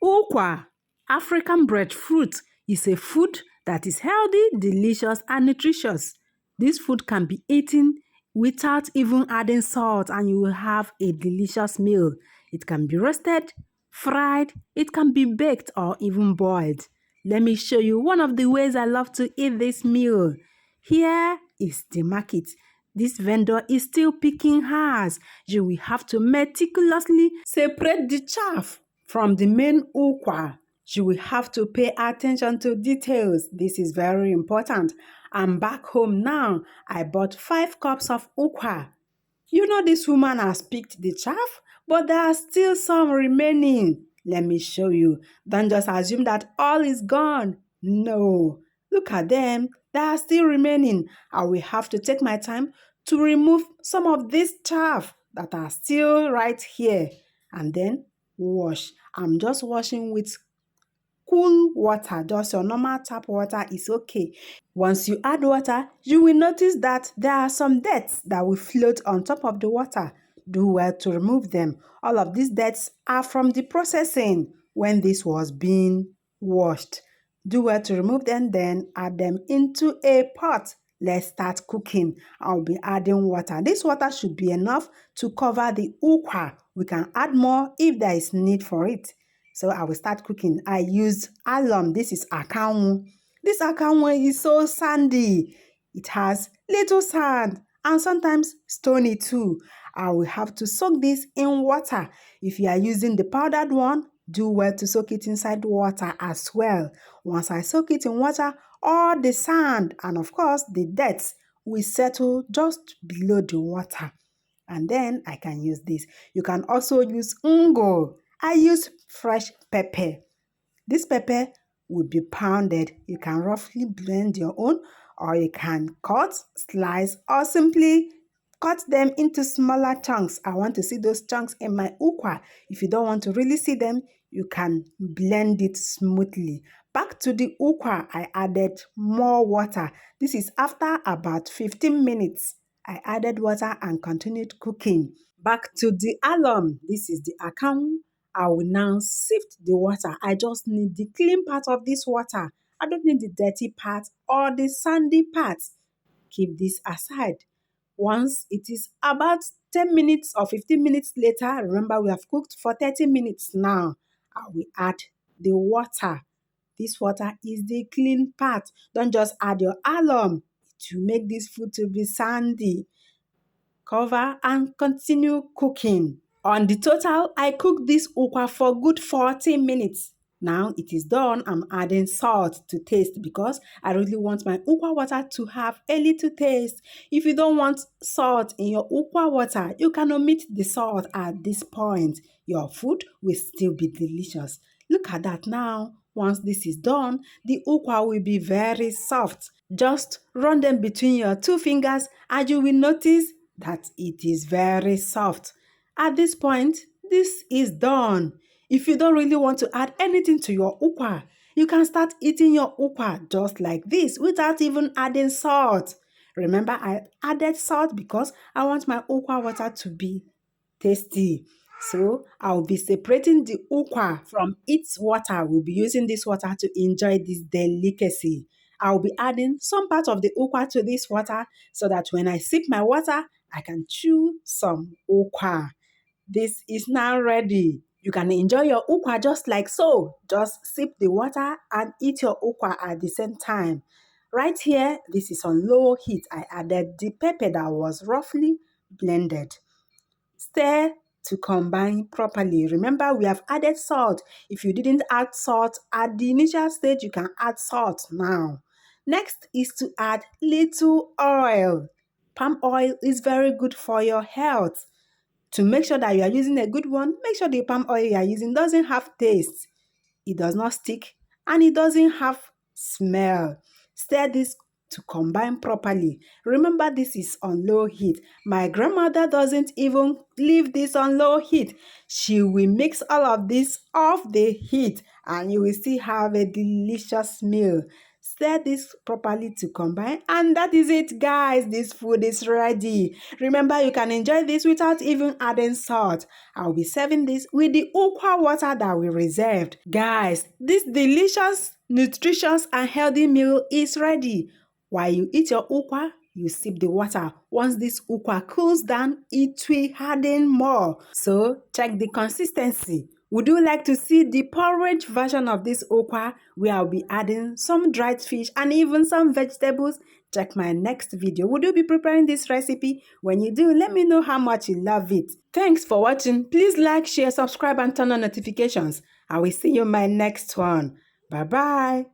Ukwa, African breadfruit, is a food that is healthy, delicious, and nutritious. This food can be eaten without even adding salt, and you will have a delicious meal. It can be roasted, fried, it can be baked, or even boiled. Let me show you one of the ways I love to eat this meal. Here is the market. This vendor is still picking hers. You will have to meticulously separate the chaff from the main ukwa. You will have to pay attention to details. This is very important. I'm back home now. I bought 5 cups of ukwa. You know this woman has picked the chaff, but there are still some remaining. Let me show you. Don't just assume that all is gone. No. Look at them. They are still remaining. I will have to take my time to remove some of this chaff that are still right here and then wash. I'm just washing with cool water. Just your normal tap water is okay. Once you add water, you will notice that there are some debts that will float on top of the water. Do well to remove them. All of these debts are from the processing when this was being washed. Do well to remove them, then add them into a pot. Let's start cooking. I'll be adding water. This water should be enough to cover the ukwa. We can add more if there is need for it. So I will start cooking. I use alum. This is akanwu. This akanwu is so sandy. It has little sand and sometimes stony too. I will have to soak this in water. If you are using the powdered one, do well to soak it inside water as well. Once I soak it in water, all the sand and of course the dirt will settle just below the water. And then I can use this. You can also use ungo. I use fresh pepper. This pepper will be pounded. You can roughly blend your own, or you can cut, slice, or simply cut them into smaller chunks. I want to see those chunks in my ukwa. If you don't want to really see them, you can blend it smoothly. Back to the ukwa, I added more water. This is after about 15 minutes. I added water and continued cooking. Back to the alum. This is the akanwu. I will now sift the water. I just need the clean part of this water. I don't need the dirty part or the sandy part. Keep this aside. Once it is about 10 minutes or 15 minutes later, remember we have cooked for 30 minutes now, I will add the water. This water is the clean part. Don't just add your alum. It will make this food to be sandy. Cover and continue cooking. On the total, I cooked this ukwa for good 40 minutes. Now it is done. I'm adding salt to taste because I really want my ukwa water to have a little taste. If you don't want salt in your ukwa water, you can omit the salt at this point. Your food will still be delicious. Look at that now. Once this is done, the ukwa will be very soft. Just run them between your 2 fingers and you will notice that it is very soft. At this point, this is done. If you don't really want to add anything to your ukwa, you can start eating your ukwa just like this without even adding salt. Remember, I added salt because I want my ukwa water to be tasty. So I'll be separating the ukwa from its water. We'll be using this water to enjoy this delicacy. I'll be adding some part of the ukwa to this water so that when I sip my water, I can chew some ukwa. This is now ready. You can enjoy your ukwa just like so. Just sip the water and eat your ukwa at the same time. Right here, this is on low heat. I added the pepper that was roughly blended. Stir to combine properly. Remember, we have added salt. If you didn't add salt at the initial stage, you can add salt now. Next is to add little oil. Palm oil is very good for your health. To make sure that you are using a good one, make sure the palm oil you are using doesn't have taste. It does not stick and it doesn't have smell. Stir this to combine properly. Remember, this is on low heat. My grandmother doesn't even leave this on low heat. She will mix all of this off the heat and you will still have a delicious meal. stir this properly to combine, and that is it, guys. This food is ready. Remember, you can enjoy this without even adding salt. I'll be serving this with the Ukwa water that we reserved. Guys, this delicious, nutritious and healthy meal is ready. While you eat your Ukwa, you sip the water. Once this Ukwa cools down, it will harden more. So check the consistency. Would you like to see the porridge version of this Ukwa, where I'll be adding some dried fish and even some vegetables? Check my next video. Would you be preparing this recipe? When you do, let me know how much you love it. Thanks for watching. Please like, share, subscribe and turn on notifications. I will see you in my next one. Bye-bye.